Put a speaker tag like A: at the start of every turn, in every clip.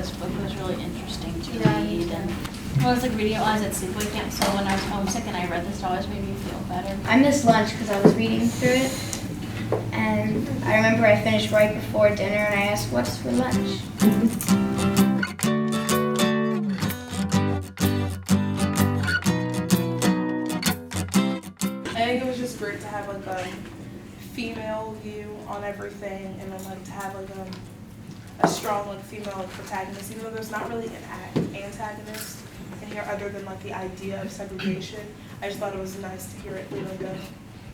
A: this book was really interesting to
B: Yeah, I
A: read. And I was like reading it while I was at sleepaway camp, so when I was homesick and I read this, it always made me feel better.
B: I missed lunch because I was reading through it. And I remember I finished right before dinner and I asked, what's for lunch?
C: I think it was just great to have like a female view on everything, and then like to have like a strong like female like protagonist, even though there's not really an antagonist in here other than like the idea of segregation. I just thought it was nice to hear it through like a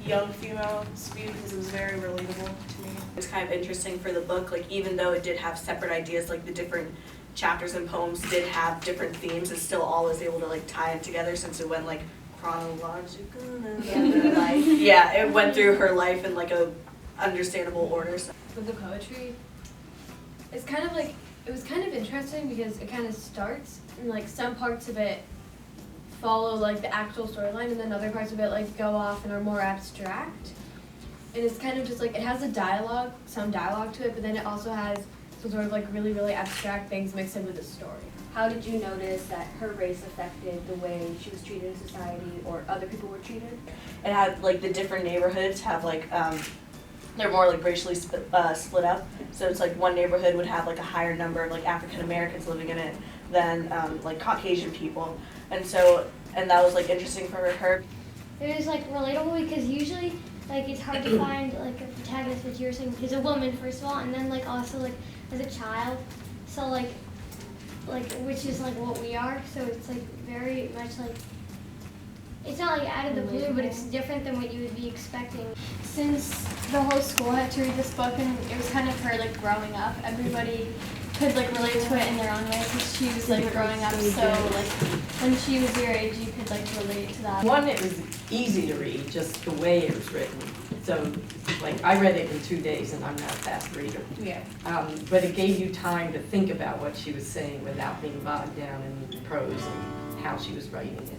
C: young female's view because it was very relatable to me.
D: It's kind of interesting for the book, like even though it did have separate ideas, like the different chapters and poems did have different themes, it still all was able to like tie it together since it went like chronological. Yeah, it went through her life in like a understandable order. So.
E: With the poetry, it's kind of like, it was kind of interesting because it kind of starts and like some parts of it follow like the actual storyline and then other parts of it like go off and are more abstract. And it's kind of just like, it has a dialogue, some dialogue to it, but then it also has some sort of like really, really abstract things mixed in with the story.
F: How did you notice that her race affected the way she was treated in society or other people were treated?
D: It had like the different neighborhoods have like they're more like racially split up. So it's like one neighborhood would have like a higher number of like African Americans living in it than like Caucasian people, and that was like interesting for her.
G: It was like relatable because usually like it's hard to find like a protagonist, which you're saying is a woman first of all, and then like also like as a child, so like which is like what we are, so it's like very much like it's not like out of the blue, but it's different than what you would be expecting.
H: Since the whole school had to read this book and it was kind of her like growing up, everybody could like relate to it in their own way because she was like growing up, so like when she was your age you could like relate to that.
I: One, it was easy to read, just the way it was written. So like I read it in 2 days and I'm not a fast reader.
E: Yeah.
I: But it gave you time to think about what she was saying without being bogged down in prose and how she was writing it.